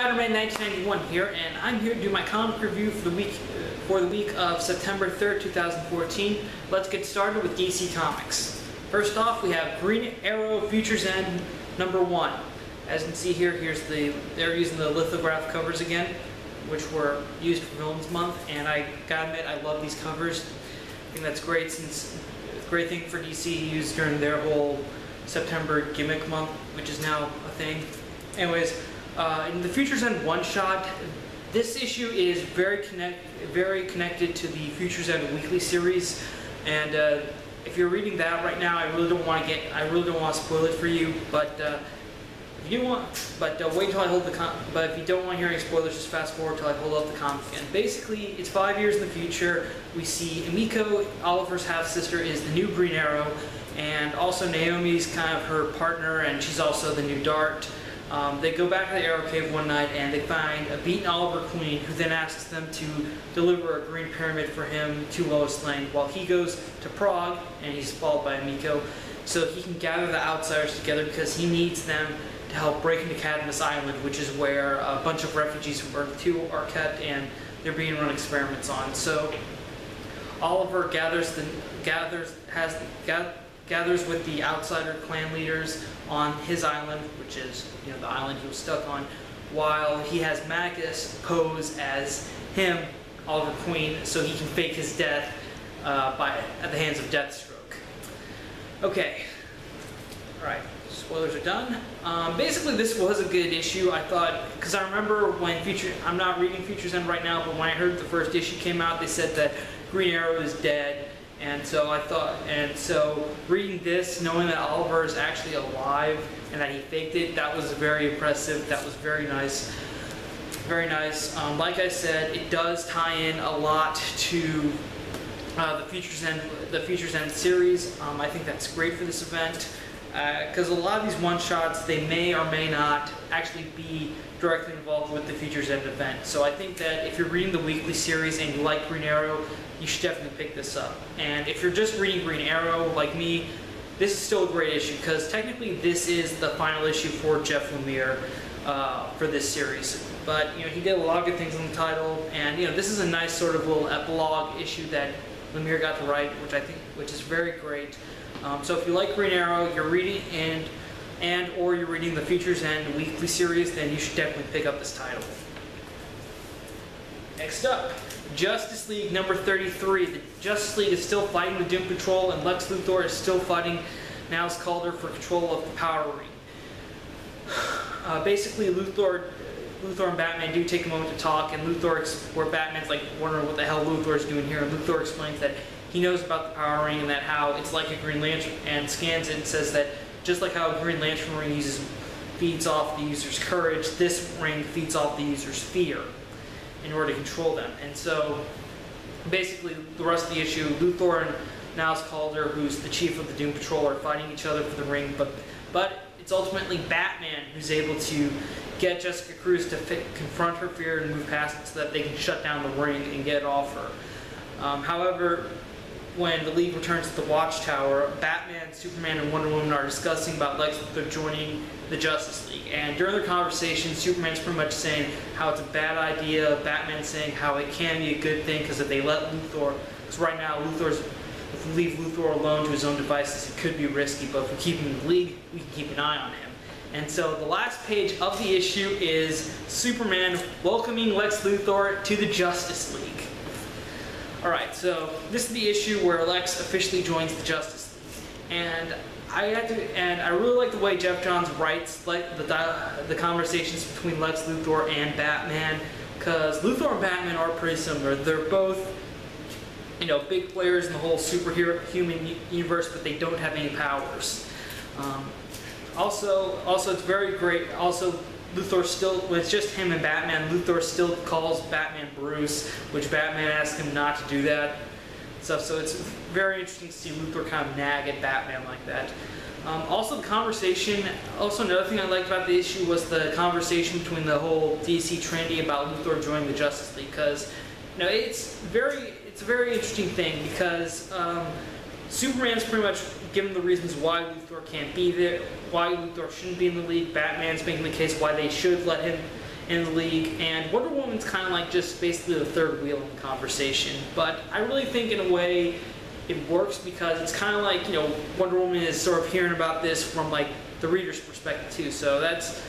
Spider-Man 1991 here, and I'm here to do my comic review for the week of September 3rd, 2014. Let's get started with DC Comics. First off, we have Green Arrow Futures End #1. As you can see here, they're using the lithograph covers again, which were used for Villains Month, and I gotta admit, I love these covers. I think that's great, since it's a great thing for DC to use during their whole September gimmick month, which is now a thing. Anyways, in the Futures End one-shot, this issue is very connected to the Futures End weekly series, and if you're reading that right now, I really don't want to spoil it for you, but if you want, wait until I hold the but if you don't want to hear any spoilers, just fast forward till I hold up the comic. And basically, it's 5 years in the future. We see Emiko, Oliver's half-sister, is the new Green Arrow, and also Naomi's kind of her partner, and she's also the new Dart. They go back to the Arrow Cave one night and they find a beaten Oliver Queen, who then asks them to deliver a green pyramid for him to Lois Lane, while he goes to Prague and he's followed by Emiko, so he can gather the outsiders together because he needs them to help break into Cadmus Island, which is where a bunch of refugees from Earth 2 are kept and they're being run experiments on. So Oliver gathers with the outsider clan leaders on his island, which is, the island he was stuck on, while he has Magus pose as him, Oliver Queen, so he can fake his death at the hands of Deathstroke. Okay, alright, spoilers are done. Basically, this was a good issue, I thought, because I remember when I'm not reading Futures End right now, but when I heard the first issue came out, they said that Green Arrow is dead. And so reading this, knowing that Oliver is actually alive and that he faked it, that was very impressive. That was very nice. Very nice. Like I said, it does tie in a lot to the Futures End series. I think that's great for this event, because a lot of these one-shots, they may or may not actually be directly involved with the Futures End event. So I think that if you're reading the weekly series and you like Green Arrow, you should definitely pick this up. And if you're just reading Green Arrow, like me, this is still a great issue, because technically this is the final issue for Jeff Lemire for this series. But he did a lot of good things in the title, and this is a nice sort of little epilogue issue that Lemire got to write, which is very great. So if you like Green Arrow, you're reading or you're reading the Futures End weekly series, then you should definitely pick up this title. Next up, Justice League #33. The Justice League is still fighting the Doom Patrol, and Lex Luthor is still fighting Niles Caulder for control of the Power Ring. Basically, Luthor and Batman do take a moment to talk, and where Batman's like wondering what the hell Luthor's doing here, and Luthor explains that he knows about the Power Ring and that how it's like a Green Lantern, and scans it and says that just like how a Green Lantern ring feeds off the user's courage, this ring feeds off the user's fear in order to control them. And so basically the rest of the issue, Luthor and Niles Caulder, who's the chief of the Doom Patrol, are fighting each other for the ring, but it's ultimately Batman who's able to get Jessica Cruz to confront her fear and move past it so that they can shut down the ring and get it off her. However, when the League returns to the Watchtower, Batman, Superman, and Wonder Woman are discussing about Lex Luthor joining the Justice League. And during their conversation, Superman's pretty much saying how it's a bad idea. Batman's saying how it can be a good thing, because if they let Luthor, because right now if we leave Luthor alone to his own devices, it could be risky, but if we keep him in the League, we can keep an eye on him. And so the last page of the issue is Superman welcoming Lex Luthor to the Justice League. Alright, so this is the issue where Lex officially joins the Justice League. And I really like the way Jeff Johns writes the conversations between Lex Luthor and Batman, because Luthor and Batman are pretty similar. They're both, big players in the whole human universe, but they don't have any powers. Also, it's very great. Also, Luthor when it's just him and Batman, Luthor still calls Batman Bruce, which Batman asks him not to do that. So it's very interesting to see Luthor kind of nag at Batman like that. Also, the conversation. Also, another thing I liked about the issue was the conversation between the whole DC Trinity about Luthor joining the Justice League, because it's a very interesting thing, because Superman's pretty much given the reasons why Luthor can't be there, why Luthor shouldn't be in the League. Batman's making the case why they should let him in the league, and Wonder Woman's kind of like just basically the third wheel in the conversation. But I really think in a way it works because it's kind of like, you know, Wonder Woman is sort of hearing about this from like the reader's perspective too. So that's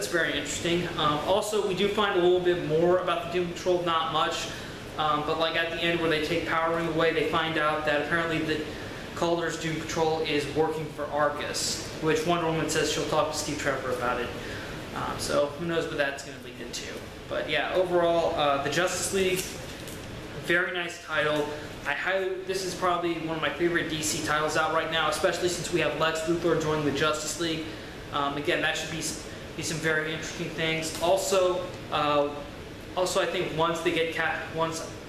very interesting. Also, we do find a little bit more about the Doom Patrol, not much, but like at the end where they take Power Ring away, they find out that apparently the Calder's Doom Patrol is working for Argus, which Wonder Woman says she'll talk to Steve Trevor about it. So who knows what that's going to lead into. But yeah, overall, the Justice League, very nice title. This is probably one of my favorite DC titles out right now, especially since we have Lex Luthor joining the Justice League. Again, that should be some very interesting things. Also, I think once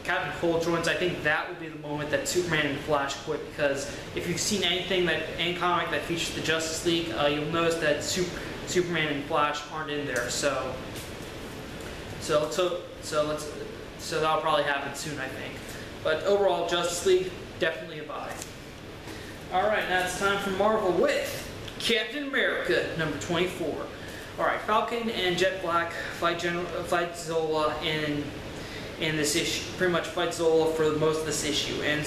Captain Cold joins, I think that will be the moment that Superman and Flash quit, because if you've seen any comic that features the Justice League, you'll notice that Superman and Flash aren't in there. So that'll probably happen soon, I think. But overall, Justice League, definitely a buy. Alright, now it's time for Marvel with Captain America, number 24. Alright, Falcon and Jet Black fight Zola in this issue. Pretty much fight Zola for most of this issue. And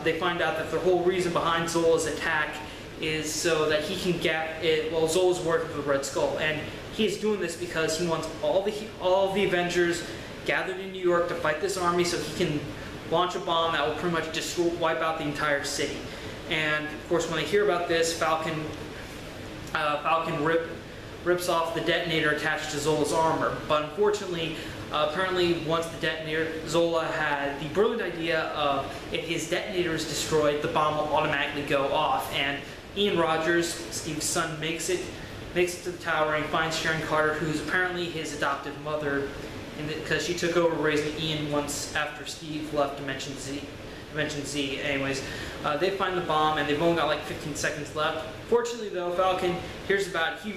they find out that the whole reason behind Zola's attack is so that he can get it. Well, Zola's working for the Red Skull, and he's doing this because he wants all the Avengers gathered in New York to fight this army, so he can launch a bomb that will pretty much wipe out the entire city. And of course, when they hear about this, Falcon rips off the detonator attached to Zola's armor. But unfortunately, apparently once the detonator, Zola had the brilliant idea of if his detonator is destroyed, the bomb will automatically go off. And Ian Rogers, Steve's son, makes it to the tower and finds Sharon Carter, who's apparently his adoptive mother, because she took over raising Ian once after Steve left Dimension Z. Anyways, they find the bomb, and they've only got like 15 seconds left. Fortunately, though, Falcon hears about it. He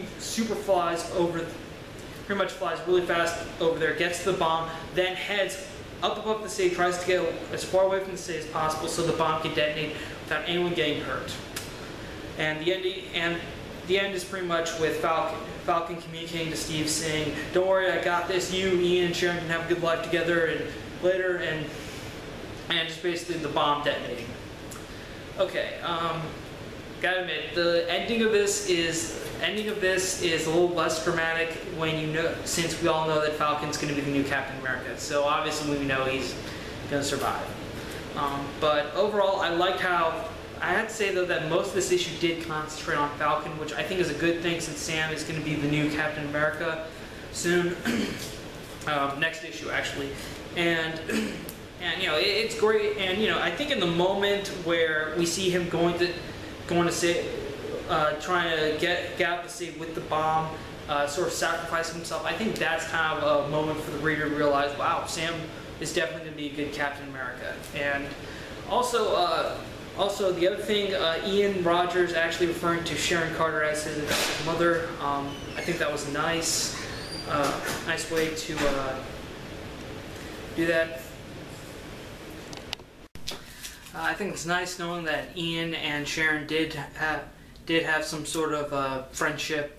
pretty much flies really fast over there, gets to the bomb, then heads up above the city, tries to get as far away from the city as possible so the bomb can detonate without anyone getting hurt. And the end is pretty much with Falcon communicating to Steve, saying, "Don't worry, I got this. You, Ian, and Sharon can have a good life together." And later, and just basically the bomb detonating. Okay, gotta admit, the ending of this is a little less dramatic since we all know that Falcon's going to be the new Captain America. So obviously we know he's going to survive. But overall, I had to say though that most of this issue did concentrate on Falcon, which I think is a good thing since Sam is going to be the new Captain America soon. Next issue actually, and you know, it's great. And you know, I think in the moment where we see him going to say, trying to get out the city with the bomb, sort of sacrificing himself, I think that's kind of a moment for the reader to realize, wow, Sam is definitely going to be a good Captain America. And also, the other thing, Ian Rogers actually referring to Sharon Carter as his adopted mother. I think that was nice. Nice way to do that. I think it's nice knowing that Ian and Sharon did have some sort of friendship,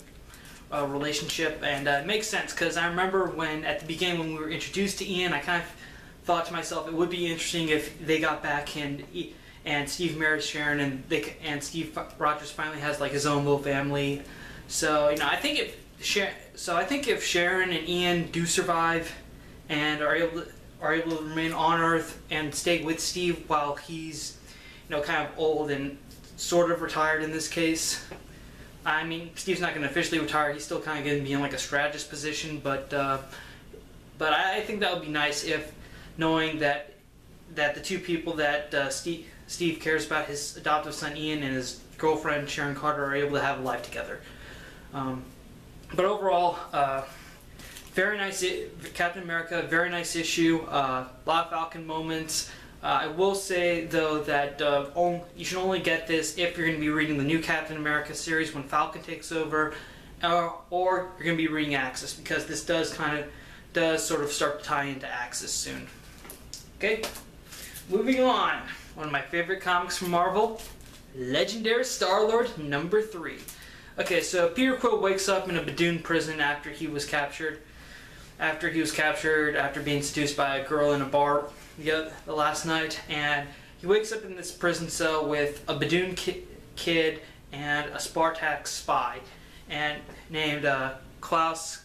relationship, and it makes sense because I remember at the beginning when we were introduced to Ian, I kind of thought to myself it would be interesting if they got back and Steve marries Sharon, and Steve Rogers finally has like his own little family. So you know, I think if Sharon and Ian do survive and are able to remain on Earth and stay with Steve while he's, you know, kind of old and sort of retired in this case. I mean, Steve's not going to officially retire. He's still kind of going to be in like a strategist position, but I think that would be nice if knowing that the two people that Steve cares about, his adoptive son Ian and his girlfriend Sharon Carter, are able to have a life together. But overall, very nice Captain America, very nice issue, a lot of Falcon moments. I will say though that you should only get this if you're going to be reading the new Captain America series when Falcon takes over, or you're going to be reading Axis, because this does sort of start to tie into Axis soon. Okay, moving on. One of my favorite comics from Marvel, Legendary Star-Lord #3. Okay, so Peter Quill wakes up in a Badoon prison after he was captured. After being seduced by a girl in a bar the last night, and he wakes up in this prison cell with a Badoon kid and a Spartak spy, and named Klaus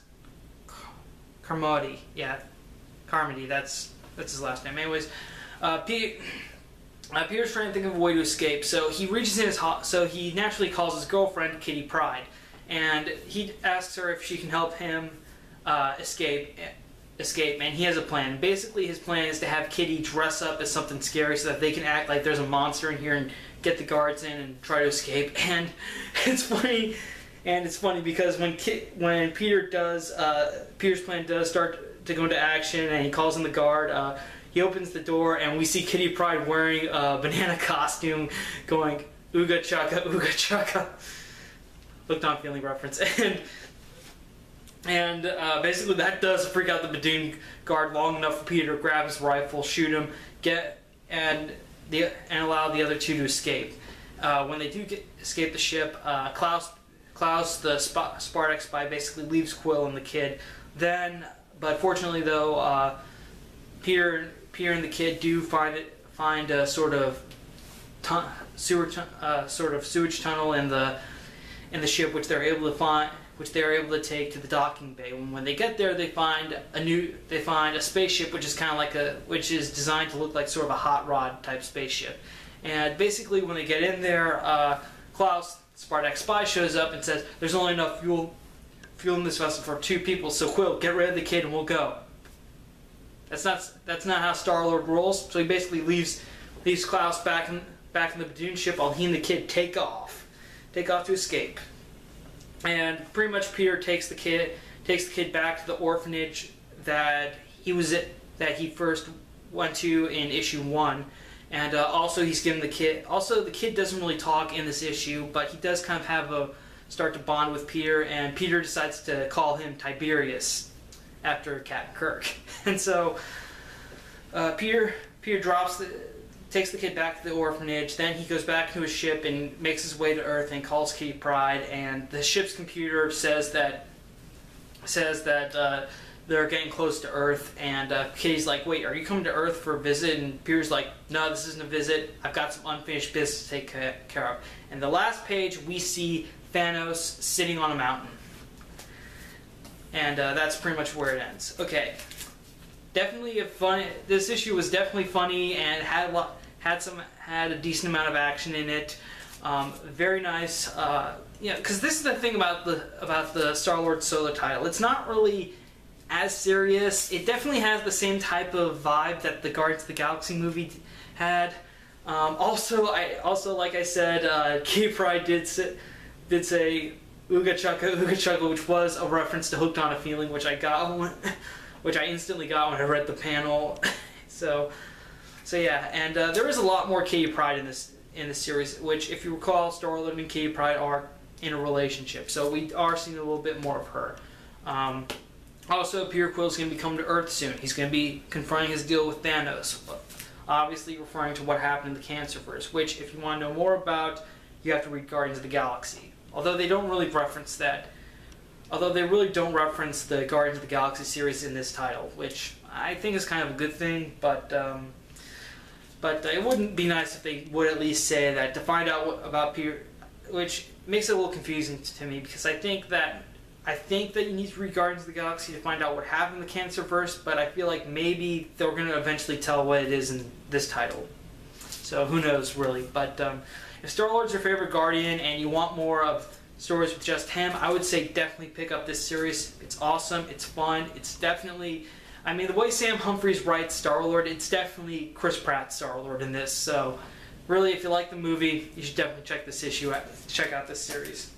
Carmody. Yeah, Carmody. That's his last name. Anyways, Peter's trying to think of a way to escape, so he reaches in so he naturally calls his girlfriend Kitty Pryde, and he asks her if she can help him escape, and he has a plan. Basically, his plan is to have Kitty dress up as something scary so that they can act like there's a monster in here and get the guards in and try to escape. And it's funny, because when Peter's plan does start to go into action, and he calls in the guard, he opens the door, and we see Kitty Pryde wearing a banana costume, going "Ooga chaka, ooga chaka." Looked on feeling reference, and basically that does freak out the Badoon guard long enough for Peter to grab his rifle, shoot him, and allow the other two to escape. When they do escape the ship, Klaus the Spartak spy, basically leaves Quill and the kid. But fortunately though, Peter and the kid do find a sort of sewage tunnel in the ship, which they're able to take to the docking bay. When they get there, they find a spaceship, which is designed to look like sort of a hot rod type spaceship. And basically, when they get in there, Klaus, Spartak spy, shows up and says, "There's only enough fuel in this vessel for 2 people. So Quill, get rid of the kid and we'll go." That's not how Star-Lord rolls. So he basically leaves Klaus back in the Badoon ship while he and the kid take off to escape. And pretty much Peter takes the kid back to the orphanage that he first went to in issue 1, and also he's given the kid. Also, the kid doesn't really talk in this issue, but he does kind of start to bond with Peter, and Peter decides to call him Tiberius after Captain Kirk. And so Peter takes the kid back to the orphanage. Then he goes back to his ship and makes his way to Earth and calls Kitty Pryde. And the ship's computer says that they're getting close to Earth. And Kitty's like, "Wait, are you coming to Earth for a visit?" And Peter's like, "No, this isn't a visit. I've got some unfinished business to take care of." And the last page, we see Thanos sitting on a mountain. And that's pretty much where it ends. Okay, definitely this issue was definitely funny and had a decent amount of action in it. Very nice. Because this is the thing about the Star-Lord solo title. It's not really as serious. It definitely has the same type of vibe that the Guardians of the Galaxy movie had. Also, like I said, Kitty Pryde did say "Ooga chaka," which was a reference to Hooked on a Feeling, which I instantly got when I read the panel. so yeah, and there is a lot more Kitty Pryde in this series, which, if you recall, Star-Lord and Kitty Pryde are in a relationship, so we are seeing a little bit more of her. Also, Peter Quill is going to be coming to Earth soon. He's going to be confronting his deal with Thanos, obviously referring to what happened in the Cancerverse, which, if you want to know more about, you have to read Guardians of the Galaxy. Although they don't really reference that. Although they really don't reference the Guardians of the Galaxy series in this title, which I think is kind of a good thing, but it wouldn't be nice if they would at least say that to find out about Peter, which makes it a little confusing to me, because I think that you need to read Guardians of the Galaxy to find out what happened in the Cancerverse, but I feel like maybe they're going to eventually tell what it is in this title. So who knows, really. But if Star-Lord's your favorite Guardian and you want more of stories with just him, I would say definitely pick up this series. It's awesome, it's fun, it's definitely... I mean, the way Sam Humphries writes Star-Lord, it's definitely Chris Pratt's Star-Lord in this. So, really, if you like the movie, you should definitely check out this series.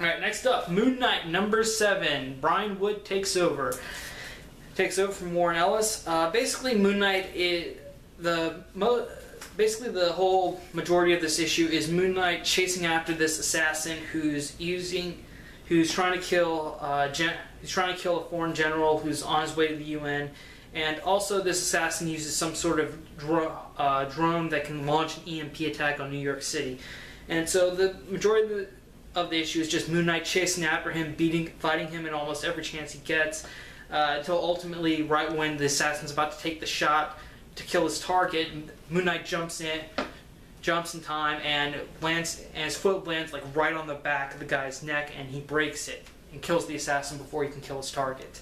Alright, next up, Moon Knight number 7. Brian Wood takes over. Takes over from Warren Ellis. Basically, Moon Knight is basically the whole majority of this issue is Moon Knight chasing after this assassin who's trying to kill a foreign general who's on his way to the UN, and also this assassin uses some sort of drone that can launch an EMP attack on New York City. And so the majority of the issue is just Moon Knight chasing after him, fighting him in almost every chance he gets, until ultimately, right when the assassin's about to take the shot to kill his target, Moon Knight jumps in time and his foot lands like right on the back of the guy's neck, and he breaks it and kills the assassin before he can kill his target.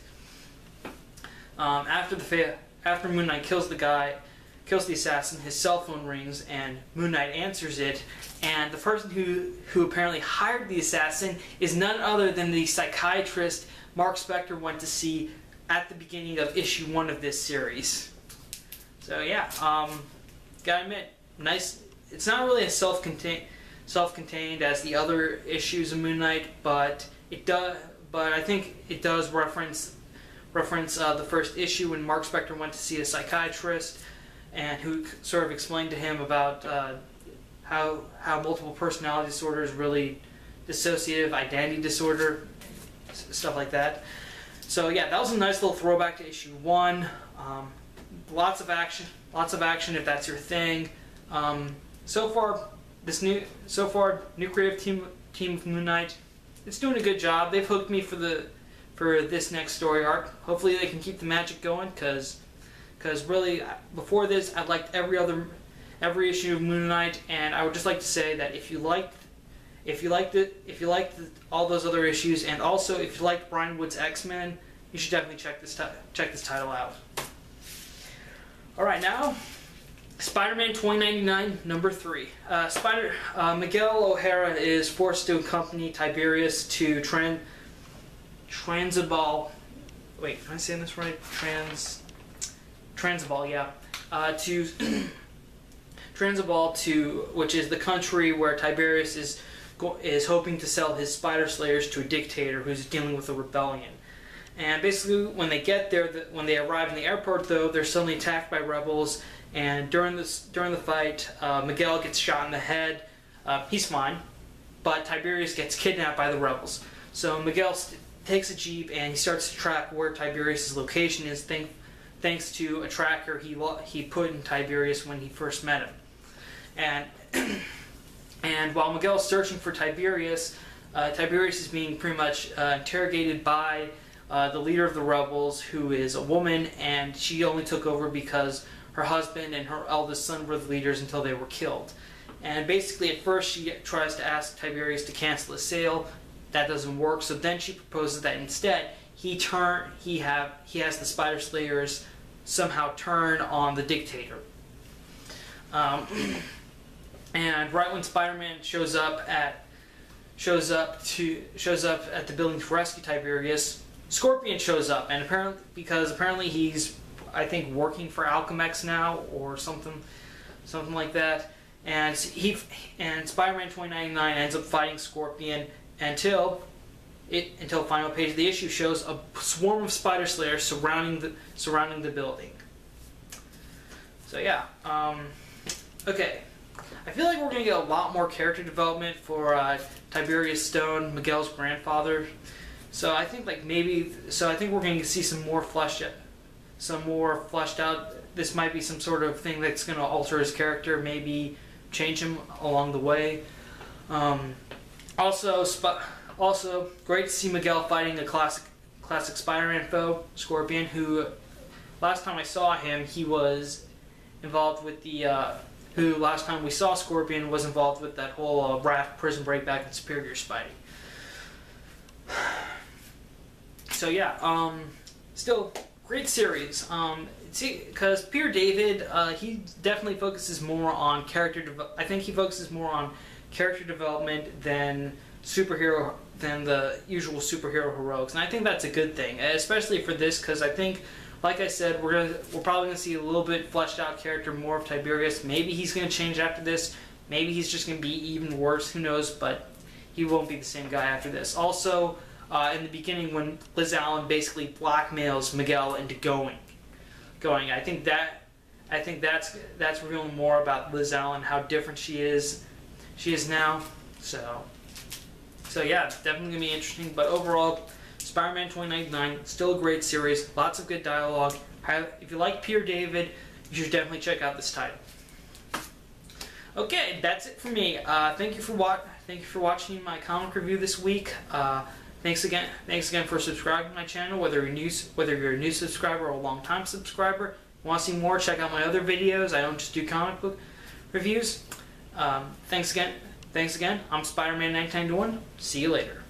After Moon Knight kills the assassin, his cell phone rings and Moon Knight answers it, and the person who apparently hired the assassin is none other than the psychiatrist Mark Spector went to see at the beginning of issue 1 of this series. So yeah, gotta admit, nice. It's not really as self-contained as the other issues of Moon Knight, but I think it does reference the first issue when Mark Spector went to see a psychiatrist, and who sort of explained to him about how multiple personality disorder is really dissociative identity disorder, stuff like that. So yeah, that was a nice little throwback to issue 1. Lots of action if that's your thing. So far, new creative team of Moon Knight, it's doing a good job. They've hooked me for this next story arc. Hopefully they can keep the magic going, because really before this I liked every issue of Moon Knight, and I would just like to say that if you liked all those other issues, and also if you liked Brian Wood's X-Men, you should definitely check this title out. All right, now Spider-Man 2099 number 3. Miguel O'Hara is forced to accompany Tiberius to Transabal. Wait, am I saying this right? Transabal, yeah. To Transabal, which is the country where Tiberius is hoping to sell his spider slayers to a dictator who's dealing with a rebellion. And basically, when they get there, when they arrive in the airport, though, they're suddenly attacked by rebels. And during the fight, Miguel gets shot in the head. He's fine, but Tiberius gets kidnapped by the rebels. So Miguel takes a jeep and he starts to track where Tiberius' location is, thanks to a tracker he put in Tiberius when he first met him. And while Miguel is searching for Tiberius, Tiberius is being pretty much interrogated by the leader of the rebels, who is a woman, and she only took over because her husband and her eldest son were the leaders until they were killed. And basically at first she tries to ask Tiberius to cancel a sale. That doesn't work, so then she proposes that instead he has the Spider Slayers somehow turn on the dictator. And right when Spider-Man shows up at the building to rescue Tiberius, Scorpion shows up, and apparently he's, I think, working for Alchemex now or something like that. And Spider-Man 2099 ends up fighting Scorpion until final page of the issue shows a swarm of Spider Slayers surrounding the building. So yeah, okay. I feel like we're gonna get a lot more character development for Tiberius Stone, Miguel's grandfather. So I think we're gonna see some more fleshed out. This might be some sort of thing that's gonna alter his character, maybe change him along the way. Also, great to see Miguel fighting a classic Spider-Man foe, Scorpion, who last time I saw him, he was involved with last time we saw Scorpion was involved with that whole Raft prison breakback and Superior Spidey. So yeah, still great series. Because Peter David, he definitely focuses more on I think he focuses more on character development than the usual superhero heroics, and I think that's a good thing, especially for this, because I think, like I said, we're probably gonna see a little bit fleshed out character, more of Tiberius. Maybe he's gonna change after this. Maybe he's just gonna be even worse. Who knows? But he won't be the same guy after this. Also, in the beginning, when Liz Allen basically blackmails Miguel into going, I think that's revealing more about Liz Allen, how different she is now. So yeah, it's definitely gonna be interesting. But overall, Spider-Man 2099, still a great series, lots of good dialogue. If you like Peter David, you should definitely check out this title. Okay, that's it for me. Thank you for Thank you for watching my comic review this week. Thanks again for subscribing to my channel. Whether you're a new subscriber or a long-time subscriber, want to see more? Check out my other videos. I don't just do comic book reviews. Thanks again. I'm Spider-Man 1991. See you later.